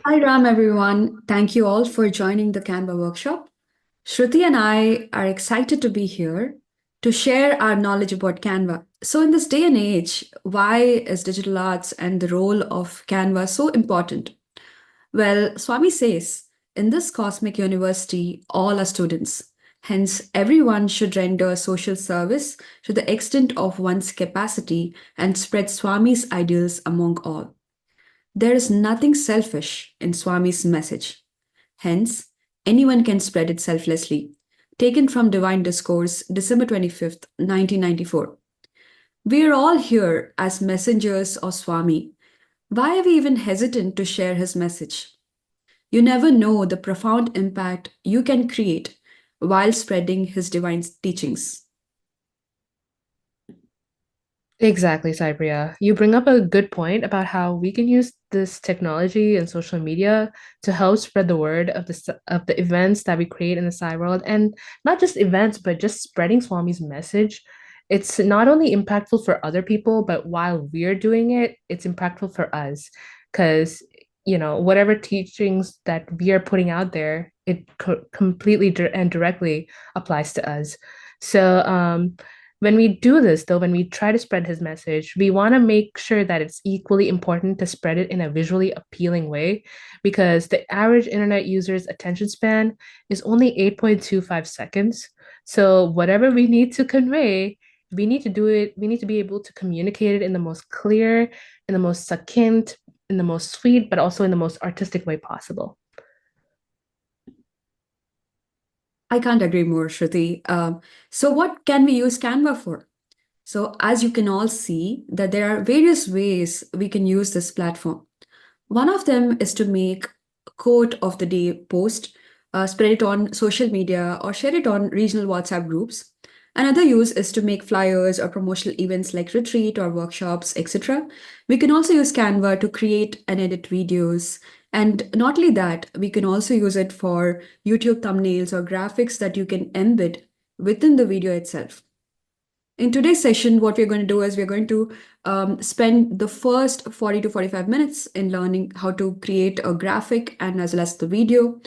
Hi Ram, everyone. Thank you all for joining the Canva workshop. Shruti and I are excited to be here to share our knowledge about Canva. So, in this day and age, why is digital arts and the role of Canva so important? Well, Swami says, in this cosmic university, all are students. Hence, everyone should render social service to the extent of one's capacity and spread Swami's ideals among all. There is nothing selfish in Swami's message. Hence, anyone can spread it selflessly. Taken from Divine Discourse, December 25th, 1994. We are all here as messengers of Swami. Why are we even hesitant to share his message? You never know the profound impact you can create while spreading his divine teachings. Exactly, Saipriya. You bring up a good point about how we can use this technology and social media to help spread the word of the events that we create in the Sai world, and not just events, but just spreading Swami's message. It's not only impactful for other people, but while we're doing it, it's impactful for us because whatever teachings that we are putting out there, it completely and directly applies to us. So when we do this, though, when we try to spread his message, we want to make sure that it's equally important to spread it in a visually appealing way because the average internet user's attention span is only 8.25 seconds. So, whatever we need to convey, we need to do it, we need to be able to communicate it in the most clear, in the most succinct, in the most sweet, but also in the most artistic way possible. I can't agree more, Shruti. So, what can we use Canva for? So, as you can all see, that there are various ways we can use this platform. One of them is to make quote of the day post, spread it on social media, or share it on regional WhatsApp groups. Another use is to make flyers or promotional events like retreat or workshops, etc. We can also use Canva to create and edit videos. And not only that, we can also use it for YouTube thumbnails or graphics that you can embed within the video itself. In today's session, what we're going to do is we're going to spend the first 40 to 45 minutes in learning how to create a graphic and as well as the video.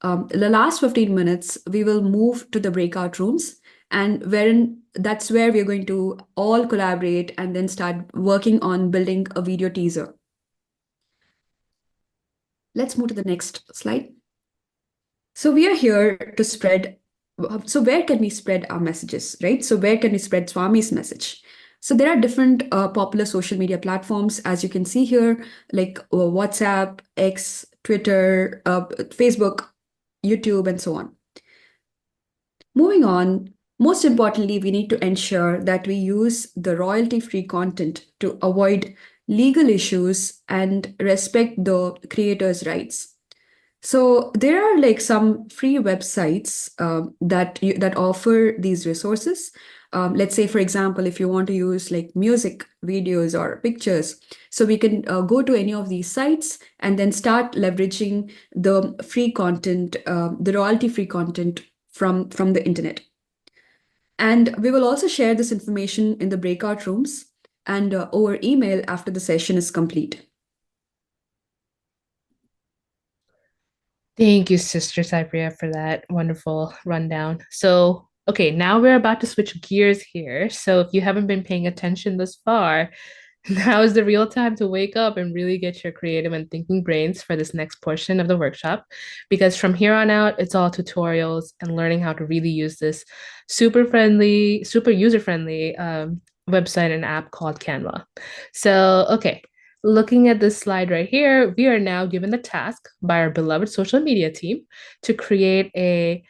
The last 15 minutes, we will move to the breakout rooms, and wherein that's where we're going to all collaborate and then start working on building a video teaser. Let's move to the next slide. So we are here to spread. So where can we spread our messages, right? So where can we spread Swami's message? So there are different popular social media platforms, as you can see here, like WhatsApp, X, Twitter, Facebook, YouTube, and so on. Moving on, most importantly, we need to ensure that we use the royalty-free content to avoid legal issues and respect the creator's rights. So there are like some free websites that offer these resources. Let's say, for example, if you want to use like music videos or pictures, so we can go to any of these sites and then start leveraging the free content, the royalty-free content from the internet. And we will also share this information in the breakout rooms and over email after the session is complete. Thank you, Sister Cypria, for that wonderful rundown. So, okay, now we're about to switch gears here. So, if you haven't been paying attention thus far, now is the real time to wake up and really get your creative and thinking brains for this next portion of the workshop. Because from here on out, it's all tutorials and learning how to really use this super friendly, super user friendly website and app called Canva. So, okay, looking at this slide right here, we are now given the task by our beloved social media team to create a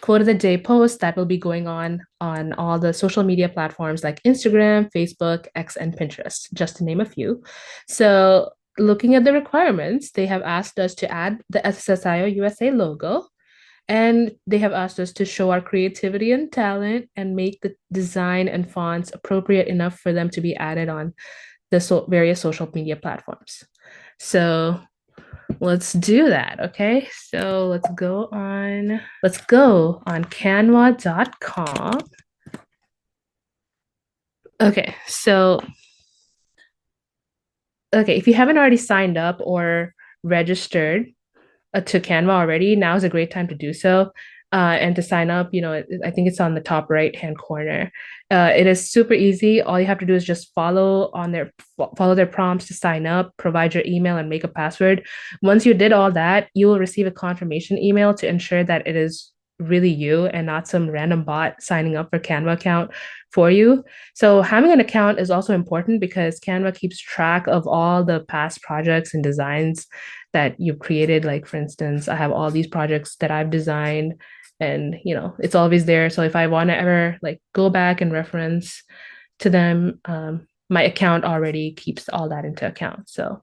quote of the day post that will be going on all the social media platforms like Instagram, Facebook, X, and Pinterest, just to name a few. So, looking at the requirements, they have asked us to add the SSSIO-USA logo, and they have asked us to show our creativity and talent and make the design and fonts appropriate enough for them to be added on the various social media platforms. So let's do that. Okay. So let's go on canva.com. Okay. So, okay. If you haven't already signed up or registered to Canva already, now is a great time to do so. And to sign up, I think it's on the top right hand corner. It is super easy. All you have to do is just follow their prompts to sign up, provide your email, and make a password. Once you did all that, you will receive a confirmation email to ensure that it is really you and not some random bot signing up for Canva account for you. So having an account is also important because Canva keeps track of all the past projects and designs that you've created. Like, for instance, I have all these projects that I've designed, and it's always there. So if I want to ever like go back and reference to them, my account already keeps all that into account. So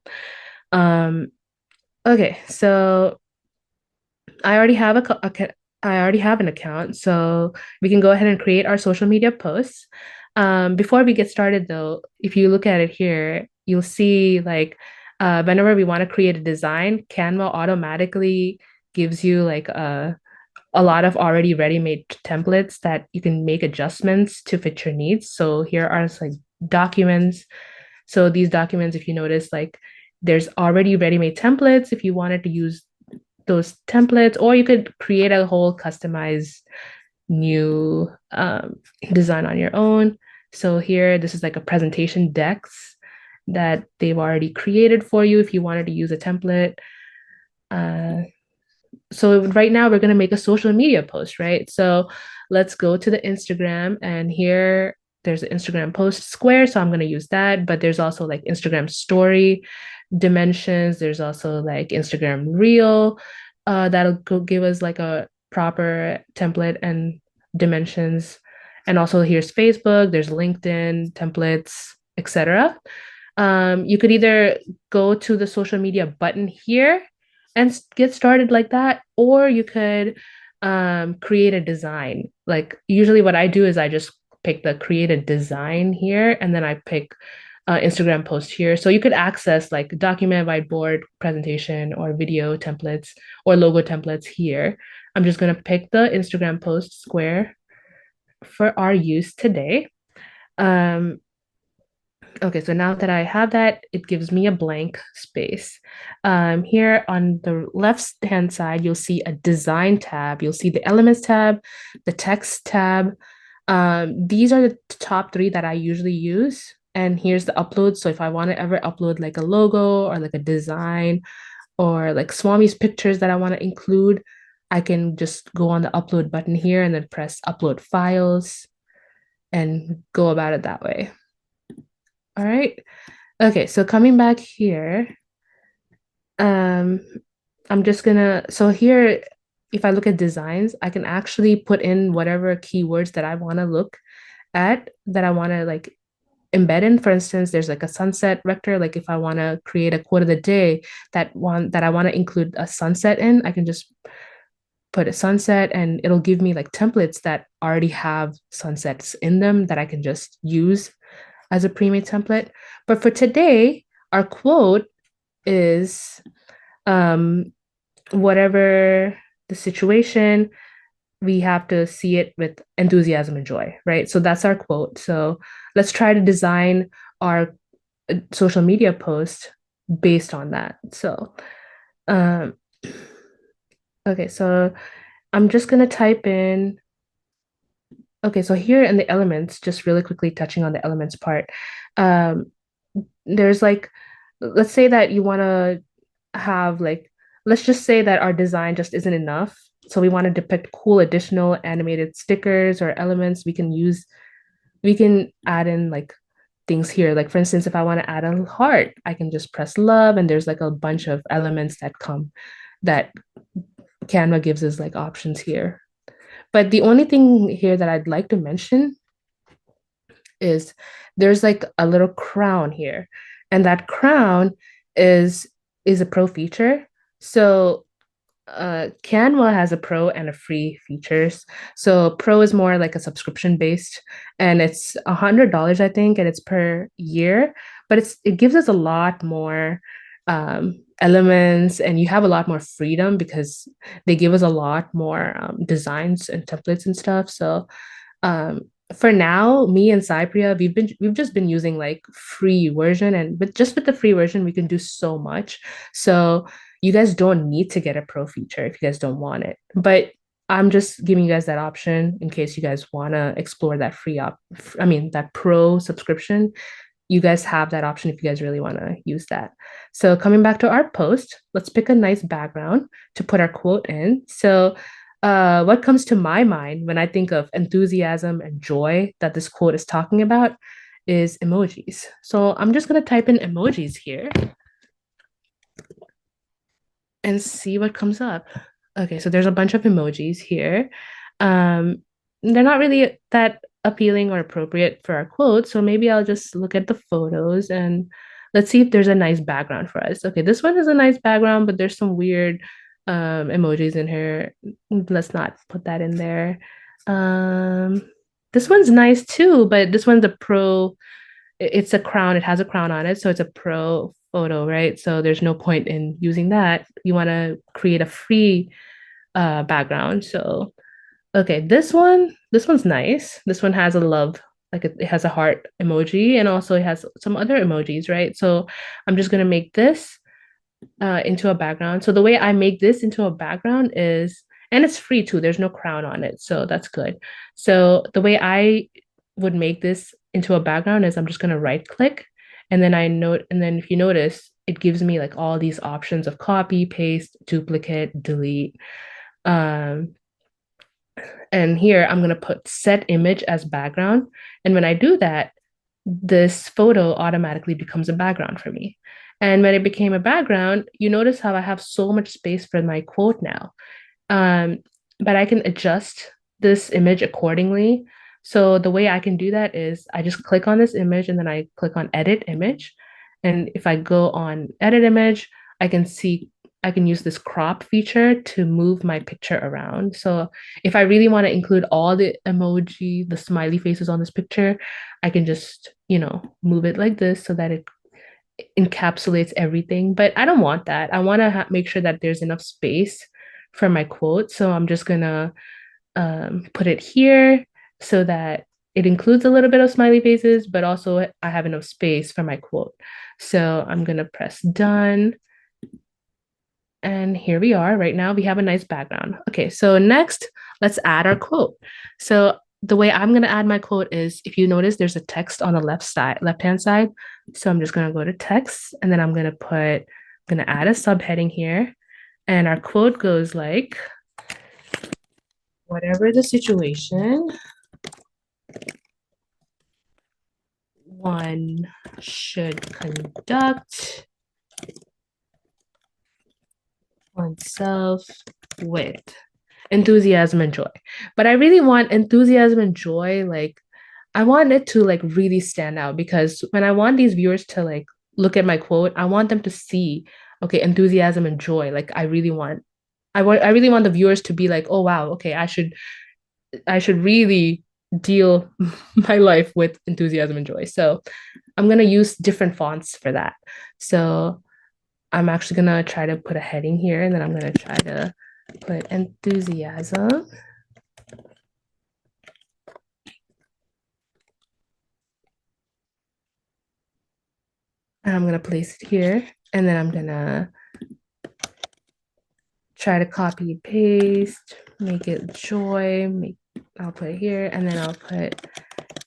um okay, so I already have I already have an account, so we can go ahead and create our social media posts. Before we get started, though, if you look at it here, you'll see like whenever we want to create a design, Canva automatically gives you like a lot of already ready-made templates that you can make adjustments to fit your needs. So here are like documents. So these documents, if you notice, like there's already ready-made templates if you wanted to use those templates, or you could create a whole customized new design on your own. So here, this is like a presentation decks that they've already created for you if you wanted to use a template. So right now we're going to make a social media post, right? So let's go to the Instagram, and here there's an Instagram post square. So I'm going to use that, but there's also like Instagram story dimensions. There's also like Instagram reel. That'll give us like a proper template and dimensions. And also here's Facebook, there's LinkedIn templates, etc. You could either go to the social media button here and get started like that, or you could create a design. Like usually what I do is I just pick the create a design here, and then I pick Instagram post here. So you could access like document, whiteboard, presentation, or video templates or logo templates here. I'm just going to pick the Instagram post square for our use today. Um, Okay, so now that I have that, it gives me a blank space. Here on the left-hand side, you'll see a design tab. You'll see the elements tab, the text tab. These are the top three that I usually use. And here's the upload. So if I want to ever upload like a logo or like a design or like Swami's pictures that I want to include, I can just go on the upload button here and then press upload files and go about it that way. All right. Okay, so coming back here, um, I'm just gonna, so here, if I look at designs, I can actually put in whatever keywords that I want to look at, that I want to like embed in. For instance, there's like a sunset vector. Like if I want to create a quote of the day that I want to include a sunset in, I can just put a sunset and it'll give me like templates that already have sunsets in them that I can just use as a pre-made template. But for today, our quote is whatever the situation, we have to see it with enthusiasm and joy, right? So that's our quote. So let's try to design our social media post based on that. So, um, okay, so I'm just going to type in. Okay, so here in the elements, just really quickly touching on the elements part, um, there's like, let's say that you want to have like, let's just say that our design just isn't enough. So we want to depict cool additional animated stickers or elements. We can add in like things here. Like for instance, if I want to add a heart, I can just press love, and there's like a bunch of elements that Canva gives us like options here. But the only thing here that I'd like to mention is there's like a little crown here, and that crown is a pro feature. So Canva has a pro and a free features. So pro is more like a subscription based, and it's $100, I think, and it's per year. But it gives us a lot more elements, and you have a lot more freedom because they give us a lot more designs and templates and stuff. So um, for now, me and Saipriya, we've just been using like free version, and with the free version, we can do so much. So You guys don't need to get a pro feature if you guys don't want it. But I'm just giving you guys that option in case you guys want to explore that that pro subscription. You guys have that option if you guys really want to use that. So coming back to our post, let's pick a nice background to put our quote in. So what comes to my mind when I think of enthusiasm and joy that this quote is talking about is emojis. So I'm just going to type in emojis here and see what comes up. Okay, so there's a bunch of emojis here. Um, they're not really that appealing or appropriate for our quote, so maybe I'll just look at the photos and let's see if there's a nice background for us. Okay, this one is a nice background, but there's some weird emojis in here. Let's not put that in there. This one's nice too, but this one's a pro. It's a crown. It has a crown on it, so it's a pro photo, right? So there's no point in using that. You want to create a free background. So okay, this one's nice. This one has a love, like it has a heart emoji, and also it has some other emojis, right? So I'm just gonna make this into a background. So the way I make this into a background is, and it's free too, there's no crown on it, so that's good. So the way I would make this into a background is I'm just gonna right click, and then and then if you notice, it gives me like all these options of copy, paste, duplicate, delete. Um, and here I'm gonna put set image as background. And when I do that, this photo automatically becomes a background for me. And when it became a background, you notice how I have so much space for my quote now. Um, but I can adjust this image accordingly. So the way I can do that is I just click on this image and then I click on edit image. And if I go on edit image, I can see I can use this crop feature to move my picture around. So if I really want to include all the emoji, the smiley faces on this picture, I can just, move it like this so that it encapsulates everything. But I don't want that. I want to make sure that there's enough space for my quote. So I'm just gonna put it here so that it includes a little bit of smiley faces, but also I have enough space for my quote. So I'm gonna press done. And here we are. Right now we have a nice background. Okay, so next, let's add our quote. So the way I'm going to add my quote is, if you notice, there's a text on the left-hand side. So I'm just going to go to text, and then I'm going to add a subheading here. And our quote goes like, whatever the situation, one should conduct oneself with enthusiasm and joy. But I really want enthusiasm and joy, like I want it to like really stand out, because when I want these viewers to like look at my quote, I want them to see, okay, enthusiasm and joy. Like I really want the viewers to be like, oh wow, okay, I should really deal my life with enthusiasm and joy. So I'm gonna use different fonts for that. So I'm actually gonna try to put a heading here, and then I'm gonna try to put enthusiasm. And I'm gonna place it here, and then I'm gonna try to copy paste, make it joy, I'll put it here, and then I'll put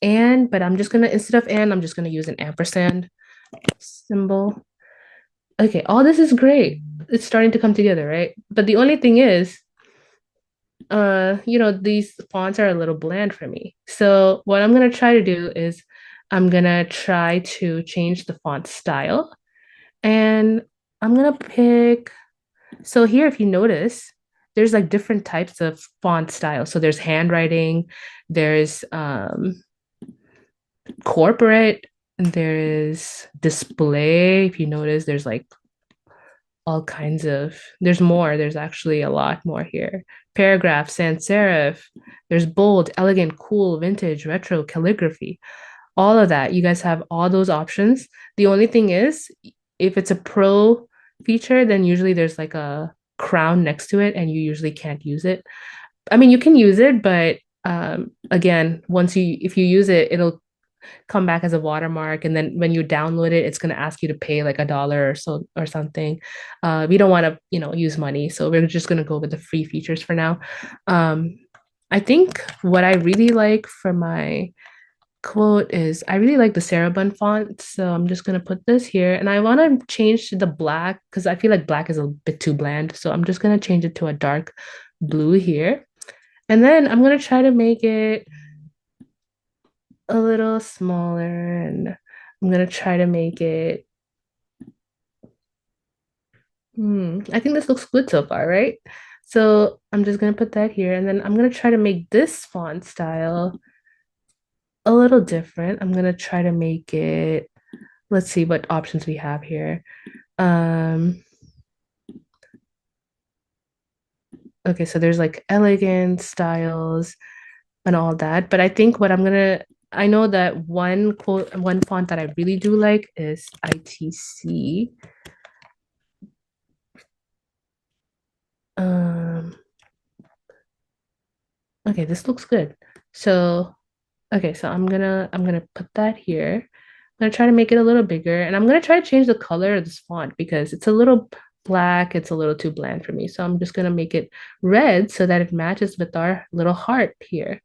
and, but I'm just gonna, instead of and, I'm just gonna use an ampersand symbol. Okay, all this is great. It's starting to come together, right? But the only thing is, these fonts are a little bland for me. So what I'm gonna try to do is I'm gonna try to change the font style, and I'm gonna pick, so here, if you notice, there's like different types of font style. So there's handwriting, there's corporate, there is display. If you notice, there's like all kinds of, there's actually a lot more here. Paragraph, sans serif, there's bold, elegant, cool, vintage, retro, calligraphy, all of that. You guys have all those options. The only thing is, if it's a pro feature, then usually there's like a crown next to it and you usually can't use it. I mean, you can use it, but again, if you use it, come back as a watermark. And then when you download it, it's going to ask you to pay like $1 or so or something. We don't want to, use money. So we're just going to go with the free features for now. Um, I think what I really like for my quote is I really like the Sarabun font. So I'm just going to put this here. And I want to change the black because I feel like black is a bit too bland. So I'm just going to change it to a dark blue here. And then I'm going to try to make it a little smaller and I'm gonna try to make it. I think this looks good so far, right? So I'm just gonna put that here and then I'm gonna try to make this font style a little different. I'm gonna try to make it, let's see what options we have here. Um, okay, so there's like elegant styles and all that, but I think what I know that one font that I really do like is ITC. Um, okay, this looks good. So, okay, so I'm gonna put that here. I'm gonna try to make it a little bigger, and I'm gonna try to change the color of this font because it's a little black, it's a little too bland for me. So I'm just gonna make it red so that it matches with our little heart here.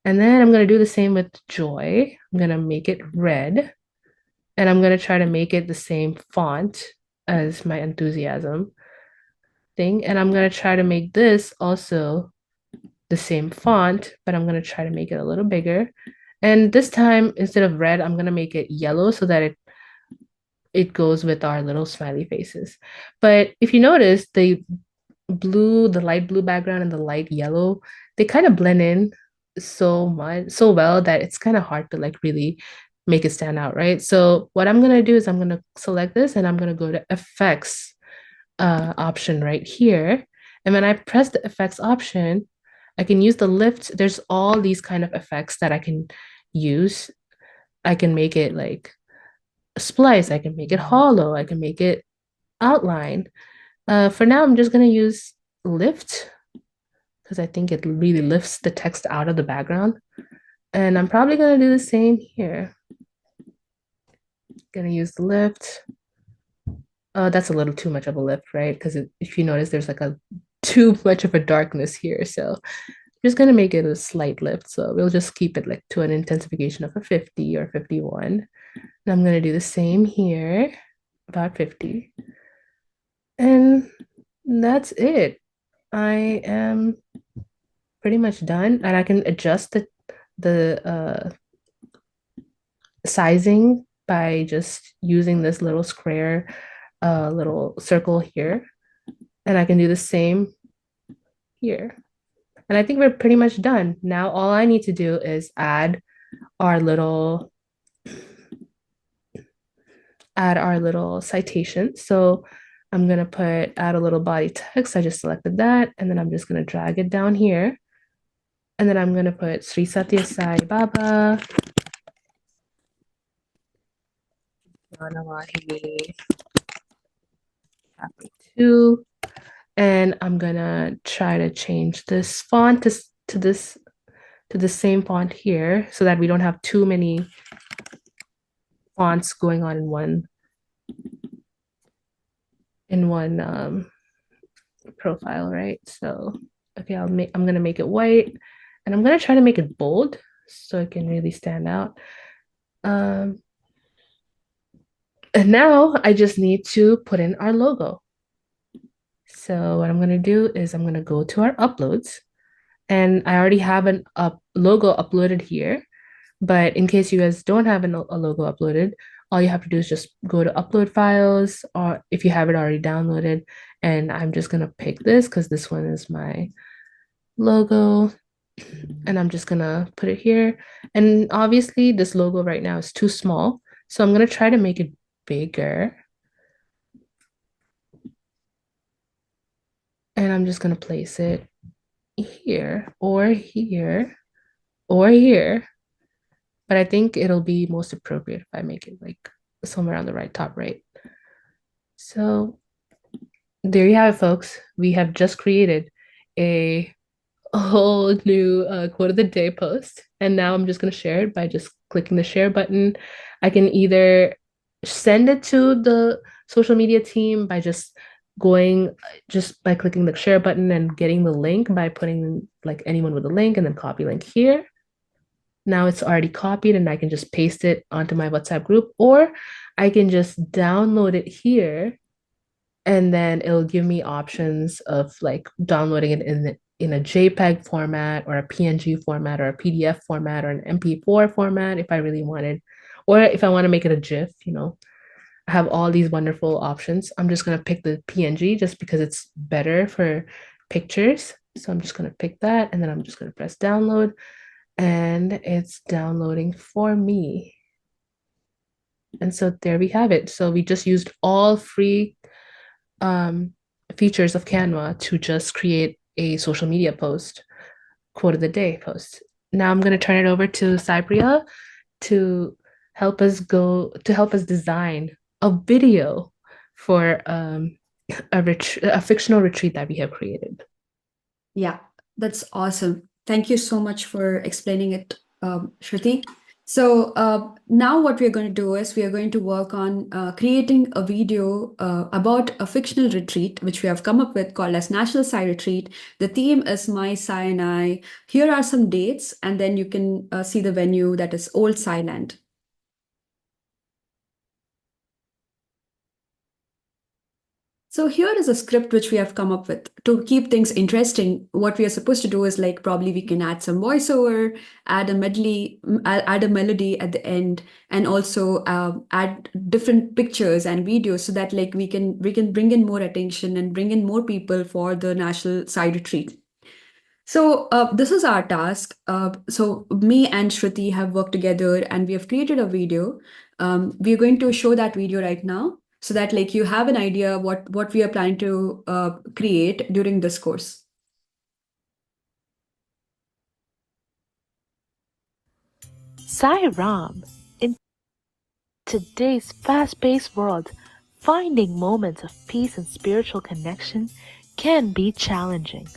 And then I'm gonna do the same with joy. I'm gonna make it red, and I'm gonna try to make it the same font as my enthusiasm thing. And I'm gonna try to make this also the same font, but I'm going to try to make it a little bigger. And this time, instead of red, I'm going to make it yellow so that it goes with our little smiley faces. But if you notice, the light blue background and the light yellow, they kind of blend in so well that it's kind of hard to like really make it stand out, right? So what I'm going to do is I'm going to select this and I'm going to go to effects option right here. And when I press the effects option, I can use the lift. There's all these kind of effects that I can use. I can make it like a splice. I can make it hollow. I can make it outline. For now, I'm just going to use lift because I think it really lifts the text out of the background. And I'm probably going to do the same here. Going to use the lift. That's a little too much of a lift, right? Because if you notice, there's like a too much of a darkness here. So I'm just gonna make it a slight lift. So we'll just keep it like to an intensification of a 50 or 51. And I'm gonna do the same here, about 50. And that's it. I am pretty much done, and I can adjust the sizing by just using this little square, little circle here, and I can do the same here. And I think we're pretty much done. Now all I need to do is our little add our little citation. So I'm gonna add a little body text. I just selected that, and then I'm just gonna drag it down here. And then I'm gonna put Sri Satya Sai Baba Manawahini Happy 2. And I'm gonna try to change this font to the same font here so that we don't have too many fonts going on in one profile, right? So okay, I'm gonna make it white and I'm gonna try to make it bold so it can really stand out. And now I just need to put in our logo. So what I'm gonna do is I'm gonna go to our uploads and I already have a logo uploaded here. But in case you guys don't have a logo uploaded, all you have to do is just go to upload files, or if you have it already downloaded. And I'm just gonna pick this because this one is my logo. And I'm just gonna put it here. And obviously this logo right now is too small. So I'm gonna try to make it bigger. And I'm just gonna place it here or here or here. But I think it'll be most appropriate if I make it like somewhere on the right, top right. So there you have it, folks. We have just created a a whole new quote of the day post. And now I'm just going to share it by just clicking the share button. I can either send it to the social media team by just by clicking the share button and getting the link by putting like anyone with a link and then copy link here. Now it's already copied and I can just paste it onto my WhatsApp group, or I can just download it here and then it'll give me options of like downloading it in a JPEG format or a PNG format or a PDF format or an MP4 format if I really wanted, or if I want to make it a GIF, I have all these wonderful options. I'm just going to pick the PNG just because it's better for pictures. So I'm just going to pick that and then I'm just going to press download and it's downloading for me. And so there we have it. So we just used all free um, features of Canva to just create a social media post, quote of the day post. Now I'm going to turn it over to Saipriya to help us design a video for a fictional retreat that we have created. Yeah, that's awesome. Thank you so much for explaining it, Shruti. So now what we're going to do is we are going to work on creating a video about a fictional retreat, which we have come up with called as National Sai Retreat. The theme is My Sai and I. Here are some dates, and then you can see the venue, that is Old Sai Land. So here is a script which we have come up with to keep things interesting. What we are supposed to do is like probably we can add some voiceover, add a medley, add a melody at the end, and also add different pictures and videos so that like we can bring in more attention and bring in more people for the national side retreat. So this is our task. So me and Shruti have worked together and we have created a video. We are going to show that video right now so that like you have an idea what we are planning to create during this course. Sai Ram, in today's fast-paced world, finding moments of peace and spiritual connection can be challenging.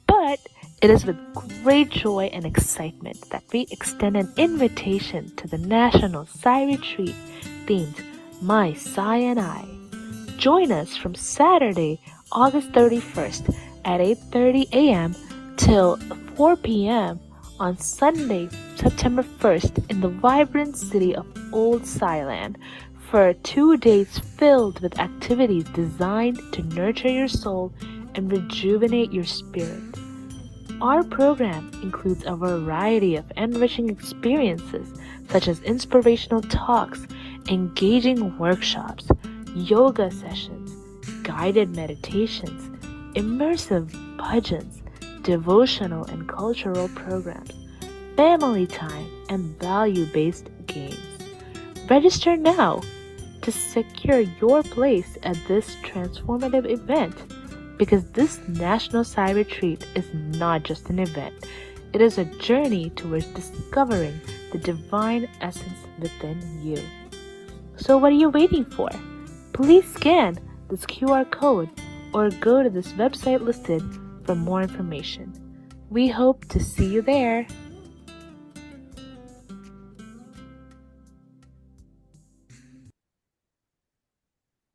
But it is with great joy and excitement that we extend an invitation to the National Sai Retreat themed My Sai and I. Join us from Saturday, August 31st at 8:30 a.m. till 4 p.m. on Sunday, September 1st in the vibrant city of Old Sailand for 2 days filled with activities designed to nurture your soul and rejuvenate your spirit. Our program includes a variety of enriching experiences such as inspirational talks, engaging workshops, yoga sessions, guided meditations, immersive bhajans, devotional and cultural programs, family time, and value-based games. Register now to secure your place at this transformative event, because this National Sai Retreat is not just an event, it is a journey towards discovering the divine essence within you. So what are you waiting for? Please scan this QR code or go to this website listed for more information. We hope to see you there.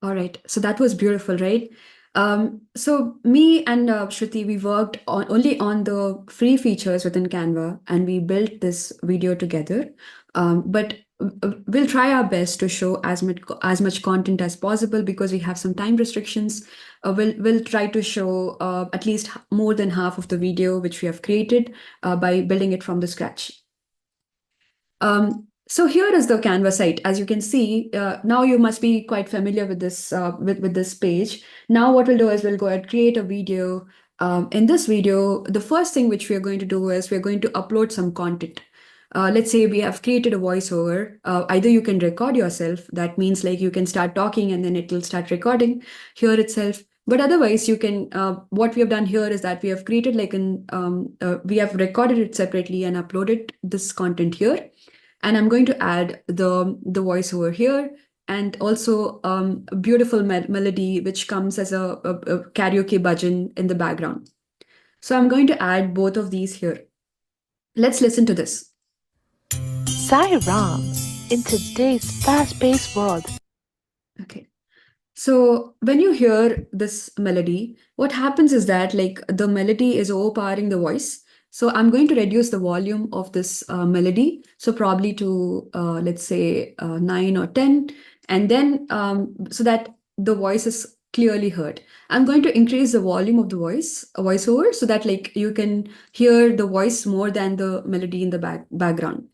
All right, so that was beautiful, right? So me and Shruti, we worked only on the free features within Canva, and we built this video together. But we'll try our best to show as much content as possible because we have some time restrictions. We'll try to show at least more than half of the video which we have created by building it from the scratch. So here is the Canva site. As you can see, now you must be quite familiar with this with this page. Now what we'll do is we'll go ahead and create a video. In this video, the first thing which we are going to do is we're going to upload some content. Let's say we have created a voiceover. Either you can record yourself. That means like you can start talking and then it will start recording here itself. But otherwise, you can. What we have done here is that we have created like we have recorded it separately and uploaded this content here. And I'm going to add the voiceover here and also a beautiful melody which comes as a karaoke bhajan in the background. So I'm going to add both of these here. Let's listen to this. Sai Ram, in today's fast-paced world. Okay. So when you hear this melody, what happens is that like the melody is overpowering the voice. So I'm going to reduce the volume of this melody. So probably to let's say 9 or 10, and then so that the voice is clearly heard. I'm going to increase the volume of the voiceover, so that like you can hear the voice more than the melody in the background.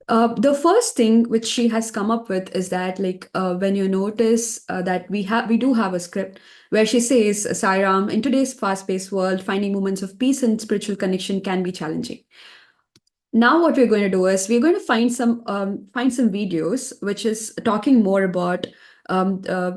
The first thing which she has come up with is that like when you notice that we do have a script where she says, Sairam, in today's fast-paced world, finding moments of peace and spiritual connection can be challenging. Now what we're going to do is we're going to find some videos which is talking more about um, uh,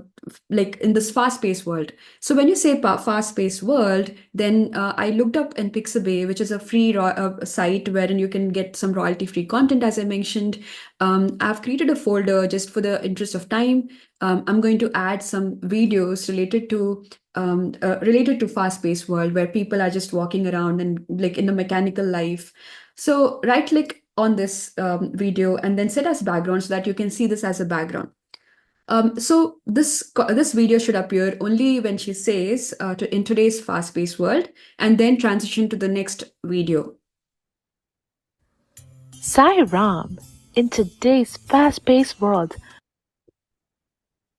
like in this fast-paced world. So when you say fast-paced world, then I looked up in Pixabay, which is a free site wherein you can get some royalty-free content, as I mentioned. I've created a folder just for the interest of time. I'm going to add some videos related to fast-paced world where people are just walking around and like in a mechanical life. So right click on this video and then set as background so that you can see this as a background. So this video should appear only when she says in today's fast-paced world, and then transition to the next video. Sai Ram, in today's fast-paced world.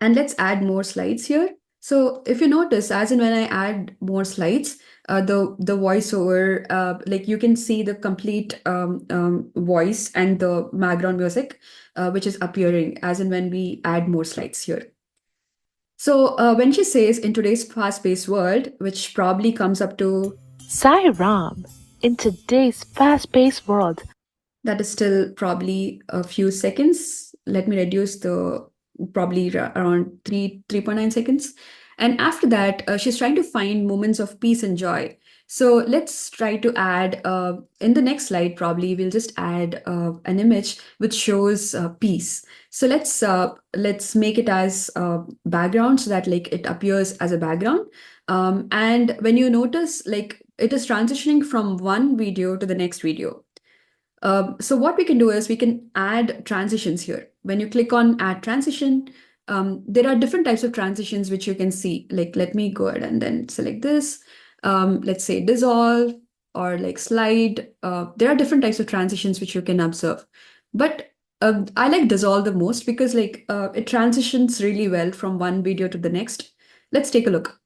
And let's add more slides here. So if you notice, as in when I add more slides, the voiceover, like you can see the complete voice and the background music, which is appearing as in when we add more slides here. So when she says in today's fast-paced world, which probably comes up to Sai Ram, in today's fast-paced world. that is still probably a few seconds. Let me reduce the probably around 3.9 seconds. And after that, she's trying to find moments of peace and joy. So let's try to add in the next slide, probably we'll just add an image which shows peace. So let's make it as background so that like it appears as a background. And when you notice, like it is transitioning from one video to the next video. So what we can do is we can add transitions here. When you click on add transition, there are different types of transitions which you can see. Like let me go ahead and then select this. Let's say dissolve or like slide. There are different types of transitions which you can observe. But I like dissolve the most because like it transitions really well from one video to the next. Let's take a look.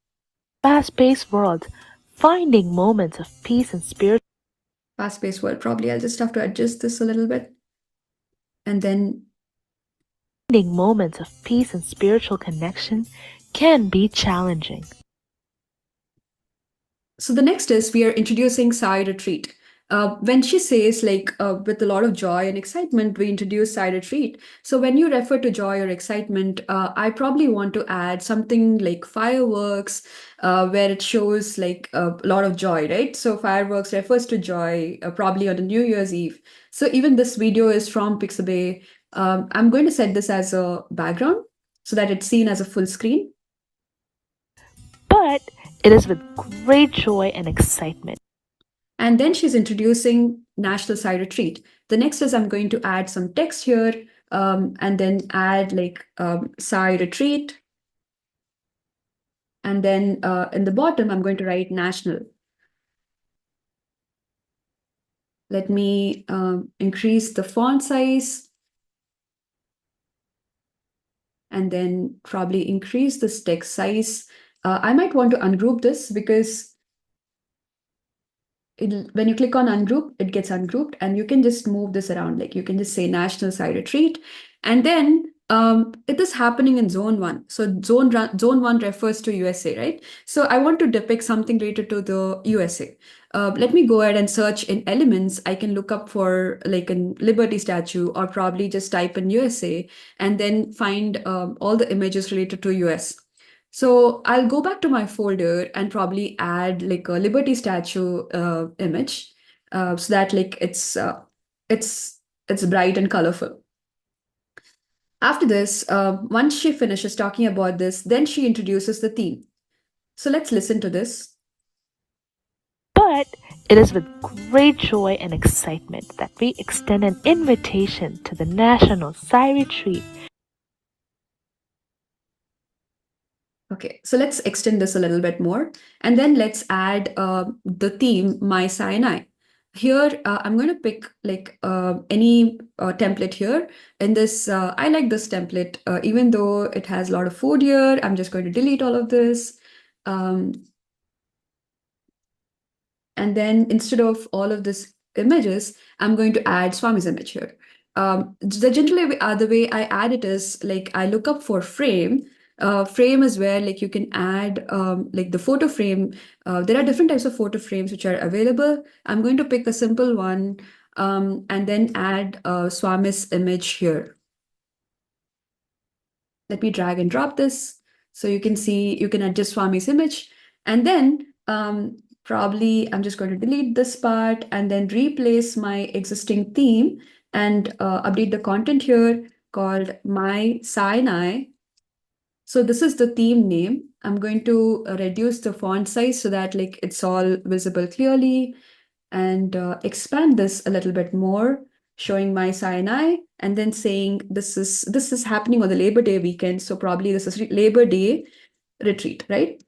Fast-paced world, finding moments of peace and spirit. Fast-paced world, probably I'll just have to adjust this a little bit. And then Finding moments of peace and spiritual connection can be challenging. so the next is we are introducing Sai Retreat. When she says like with a lot of joy and excitement, we introduce Sai Retreat. So when you refer to joy or excitement, I probably want to add something like fireworks, where it shows like a lot of joy, right? So fireworks refers to joy, probably on the New Year's Eve. So even this video is from Pixabay. I'm going to set this as a background so that it's seen as a full screen. But it is with great joy and excitement. And then she's introducing National Sai Retreat. The next is I'm going to add some text here and then add like Sai Retreat. And then in the bottom, I'm going to write national. Let me increase the font size. And then probably increase this text size. I might want to ungroup this because when you click on ungroup, it gets ungrouped and you can just move this around. Like you can just say National Sai Retreat. And then it is happening in zone one. So zone one refers to USA, right? So I want to depict something related to the USA. Let me go ahead and search in elements. I can look up for like a Liberty statue or probably just type in USA and then find all the images related to US. So I'll go back to my folder and probably add like a Liberty statue image so that like it's bright and colorful. After this, once she finishes talking about this, then she introduces the theme. So let's listen to this. It is with great joy and excitement that we extend an invitation to the National Sai Retreat. Okay, so let's extend this a little bit more, and then let's add the theme My Sinai. Here, I'm going to pick like any template here. In this, I like this template, even though it has a lot of food here. I'm just going to delete all of this. And then instead of all of this images, I'm going to add Swami's image here. The the way I add it is like I look up for frame. Frame is where like you can add like the photo frame. There are different types of photo frames which are available. I'm going to pick a simple one and then add Swami's image here. Let me drag and drop this. So you can see, you can adjust Swami's image. And then probably I'm just going to delete this part and then replace my existing theme and update the content here called My Sinai. So this is the theme name. I'm going to reduce the font size so that like it's all visible clearly and expand this a little bit more, showing My Sinai and then saying this is happening on the Labor Day weekend. So probably this is Labor Day retreat, right?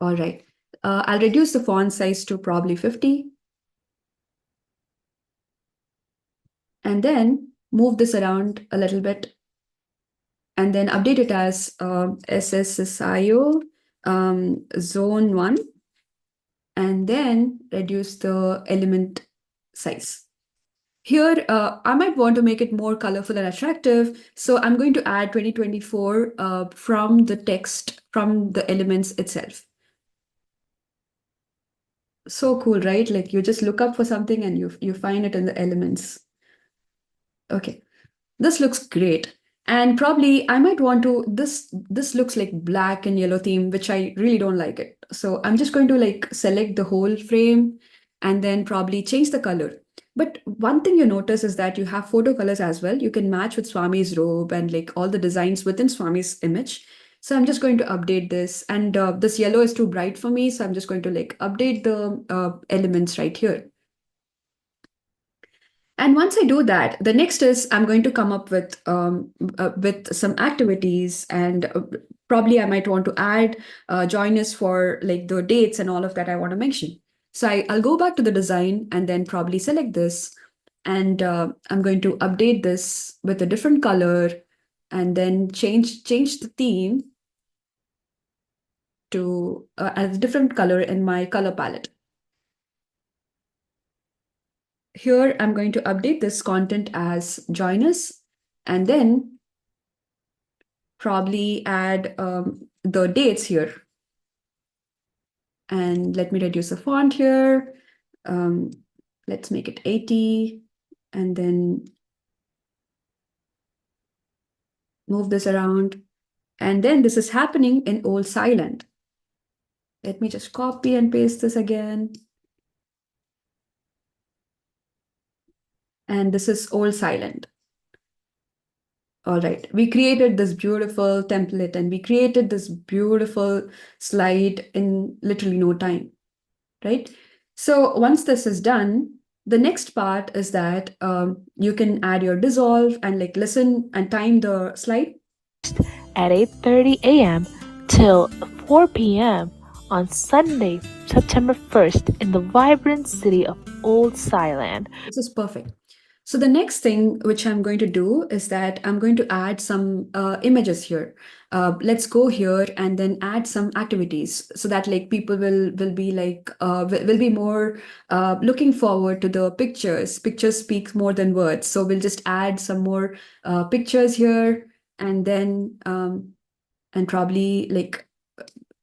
All right. I'll reduce the font size to probably 50. And then move this around a little bit and then update it as SSSIO zone 1 and then reduce the element size. Here, I might want to make it more colorful and attractive. So I'm going to add 2024 from the text, from the elements itself. So cool, right? Like you just look up for something and you find it in the elements. Okay, this looks great. And probably I might want to, this looks like black and yellow theme, which I really don't like it. So I'm just going to like select the whole frame and then probably change the color. But one thing you notice is that you have photo colors as well. You can match with Swami's robe and like all the designs within Swami's image. So I'm just going to update this and this yellow is too bright for me. So I'm just going to like update the elements right here. And once I do that, the next is I'm going to come up with some activities and probably I might want to add join us for like the dates and all of that I want to mention. So I'll go back to the design and then probably select this and I'm going to update this with a different color and then change the theme to a different color in my color palette. Here, I'm going to update this content as join us and then probably add the dates here. And let me reduce the font here. Let's make it 80 and then move this around. And then this is happening in Old Silent. Let me just copy and paste this again. And this is Old Silent. All right, we created this beautiful template and we created this beautiful slide in literally no time, right? So once this is done, the next part is that you can add your dissolve and like listen and time the slide. At 8:30 a.m. till 4 p.m. on Sunday, September 1st in the vibrant city of Old Siland. This is perfect. So the next thing which I'm going to do is that I'm going to add some images here. Let's go here and then add some activities so that like people will be like will be more looking forward to the pictures. Pictures speak more than words. So we'll just add some more pictures here and then and probably like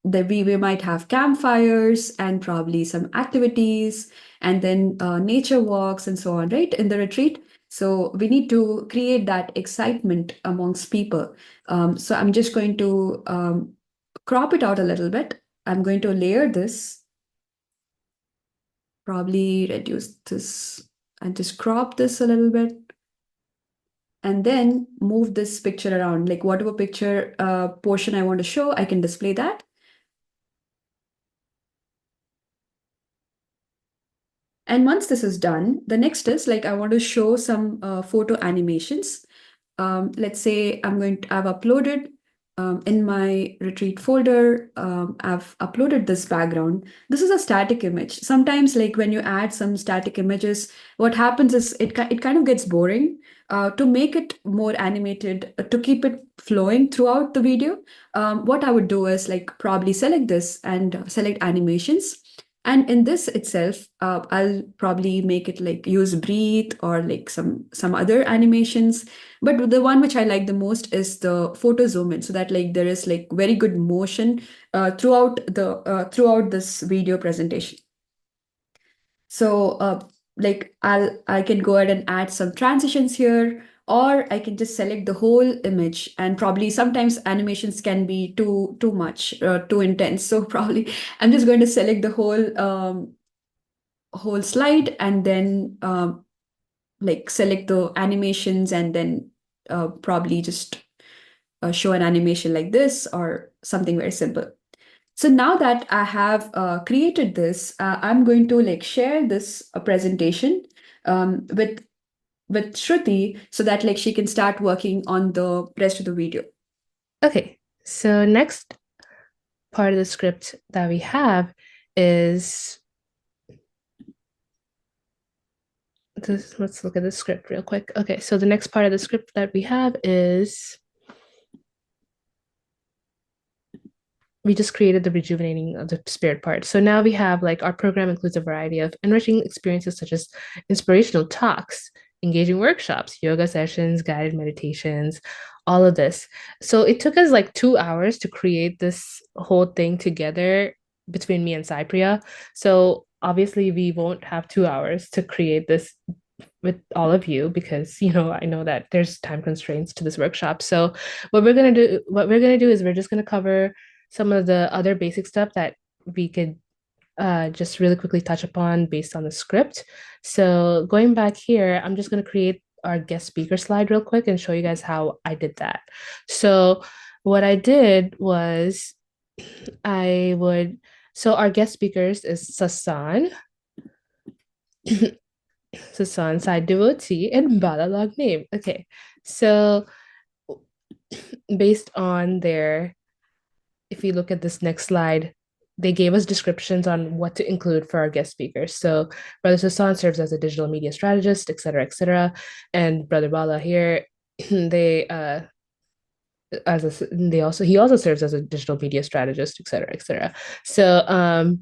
we might have campfires and probably some activities and then nature walks and so on, right, in the retreat. So we need to create that excitement amongst people. So I'm just going to crop it out a little bit. I'm going to layer this, probably reduce this and just crop this a little bit. and then move this picture around, like whatever picture portion I want to show, I can display that. And once this is done, the next is like I want to show some photo animations. Let's say I've uploaded in my retreat folder, I've uploaded this background. This is a static image. Sometimes like when you add some static images, what happens is it kind of gets boring. To make it more animated, to keep it flowing throughout the video, what I would do is like probably select this and select animations. And in this itself, I'll probably make it like use breathe or like some other animations. But the one which I like the most is the photo zoom in, so that like there is like very good motion throughout this video presentation. So like I can go ahead and add some transitions here, or I can just select the whole image. And probably sometimes animations can be too much, too intense. So probably I'm just going to select the whole slide, and then like select the animations, and then probably just show an animation like this or something very simple. So now that I have created this, I'm going to like share this presentation with Shruti, so that like she can start working on the rest of the video. Okay, so next part of the script that we have is this. Let's look at the script real quick. Okay, so the next part of the script that we have is we just created the rejuvenating of the spirit part. So now we have like our program includes a variety of enriching experiences such as inspirational talks, engaging workshops, yoga sessions, guided meditations, all of this. So it took us like 2 hours to create this whole thing together between me and Saipriya. So obviously we won't have 2 hours to create this with all of you, because I know that there's time constraints to this workshop. So what we're gonna do is we're just gonna cover some of the other basic stuff that we could just really quickly touch upon based on the script. So going back here, I'm just going to create our guest speaker slide real quick and show you guys how I did that. So what I did was so our guest speakers is Sasan, Sasan, side devotee, and Bala log name. Okay, so based on if you look at this next slide, they gave us descriptions on what to include for our guest speakers. So Brother Sasan serves as a digital media strategist, et cetera, et cetera. And Brother Bala here, he also serves as a digital media strategist, et cetera, et cetera. So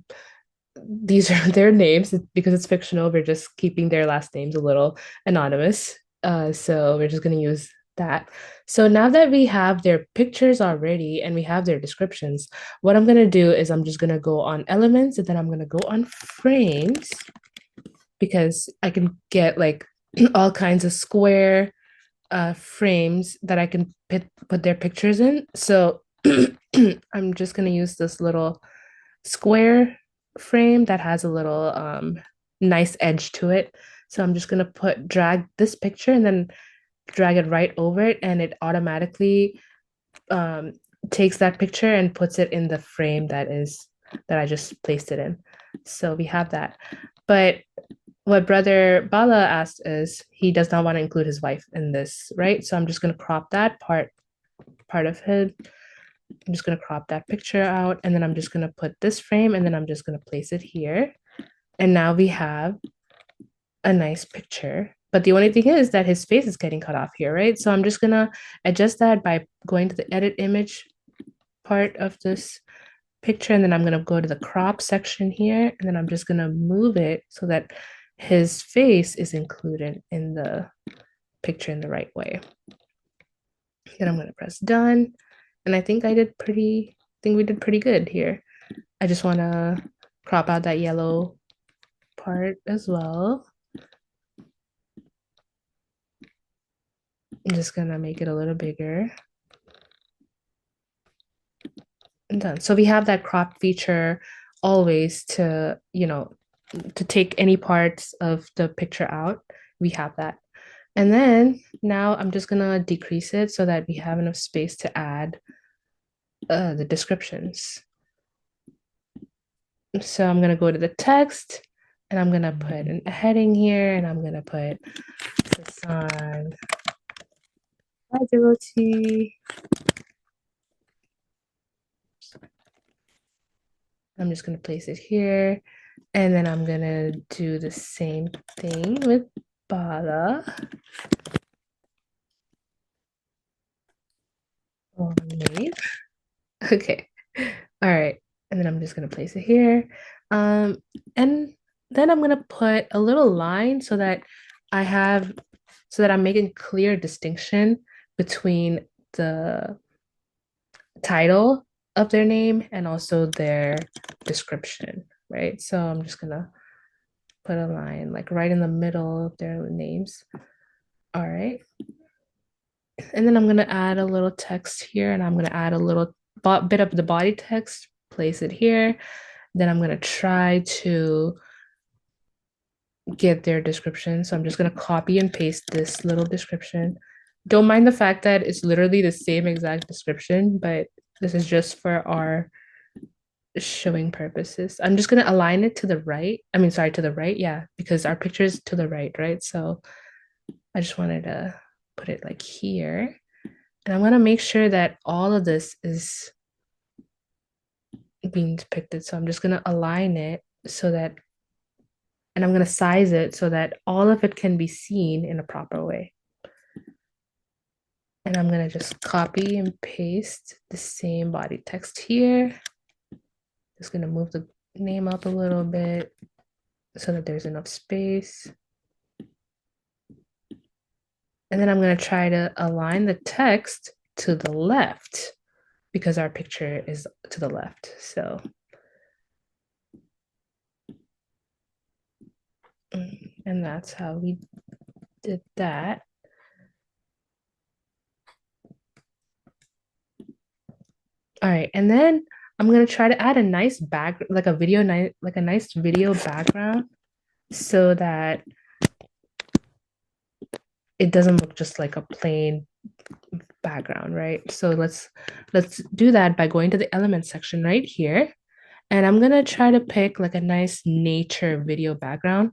these are their names. Because it's fictional, we're just keeping their last names a little anonymous. So we're just going to use that. So now that we have their pictures already and we have their descriptions, what I'm going to do is I'm just going to go on elements, and then I'm going to go on frames, because I can get like all kinds of square frames that I can put their pictures in. So I'm just going to use this little square frame that has a little nice edge to it. So I'm just going to drag this picture and then drag it right over it, and it automatically takes that picture and puts it in the frame that I just placed it in. So we have that. But what Brother Bala asked is he does not want to include his wife in this, right? So I'm just going to crop that part of him. I'm just going to crop that picture out, and then I'm just going to put this frame, and then I'm just going to place it here. And now we have a nice picture. But the only thing is that his face is getting cut off here, right? So I'm just going to adjust that by going to the edit image part of this picture, and then I'm going to go to the crop section here, and then I'm just going to move it so that his face is included in the picture in the right way. Then I'm going to press done, and I think we did pretty good here. I just want to crop out that yellow part as well. I'm just gonna make it a little bigger. And done. So we have that crop feature always to take any parts of the picture out. We have that. And then now I'm just gonna decrease it so that we have enough space to add the descriptions. So I'm gonna go to the text and I'm gonna put a heading here and I'm gonna put Sasan Agility. I'm just gonna place it here. And then I'm gonna do the same thing with Bala. Okay. All right. And then I'm just gonna place it here. And then I'm gonna put a little line so that I'm making clear distinction between the title of their name and also their description, right? So I'm just gonna put a line like right in the middle of their names. All right. And then I'm gonna add a little text here and I'm gonna add a little bit of the body text, place it here. Then I'm gonna try to get their description. So I'm just gonna copy and paste this little description. Don't mind the fact that it's literally the same exact description, but this is just for our showing purposes. I'm just gonna align it to the right. I mean, sorry, to the right, yeah, because our picture is to the right, right? So I just wanted to put it like here. And I'm gonna make sure that all of this is being depicted. So I'm just gonna align it so that, and I'm gonna size it so that all of it can be seen in a proper way. And I'm gonna just copy and paste the same body text here. Just gonna move the name up a little bit so that there's enough space. And then I'm gonna try to align the text to the left because our picture is to the left. So, and that's how we did that. All right, and then I'm gonna try to add a nice back, like a nice video background, so that it doesn't look just like a plain background, right? So let's do that by going to the elements section right here, and I'm gonna try to pick like a nice nature video background.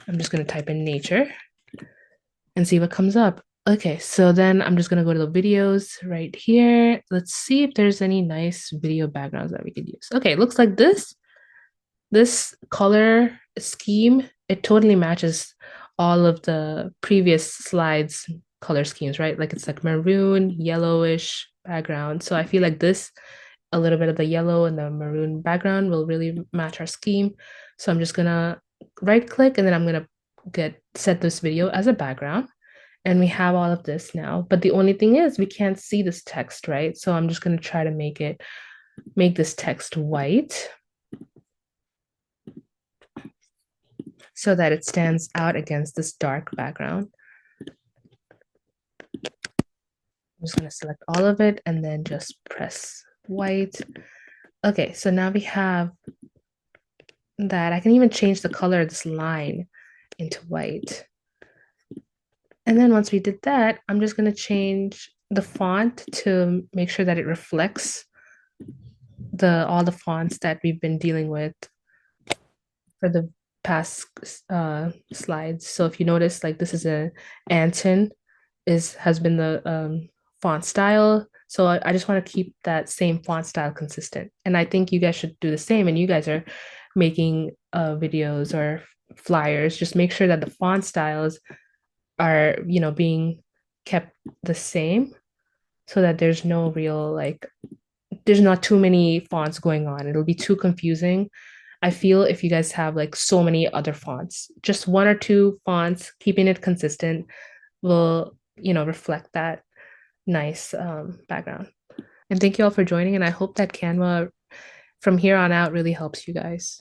I'm just gonna type in nature and see what comes up. Okay, so then I'm just gonna go to the videos right here. Let's see if there's any nice video backgrounds that we could use. Okay, looks like this color scheme, it totally matches all of the previous slides color schemes, right? Like it's like maroon, yellowish background. So I feel like this, a little bit of the yellow and the maroon background will really match our scheme. So I'm just gonna right click and then I'm gonna set this video as a background. And we have all of this now, but the only thing is we can't see this text, right? So I'm just going to try to make this text white so that it stands out against this dark background. I'm just going to select all of it and then just press white. Okay, so now we have that. I can even change the color of this line into white. And then once we did that, I'm just going to change the font to make sure that it reflects all the fonts that we've been dealing with for the past slides. So if you notice, like this is a Anton has been the font style. So I just want to keep that same font style consistent. And I think you guys should do the same. And you guys are making videos or flyers, just make sure that the font styles are, being kept the same so that there's no real there's not too many fonts going on. It'll be too confusing. I feel if you guys have like so many other fonts, just one or two fonts, keeping it consistent will, reflect that nice background. And thank you all for joining. And I hope that Canva from here on out really helps you guys.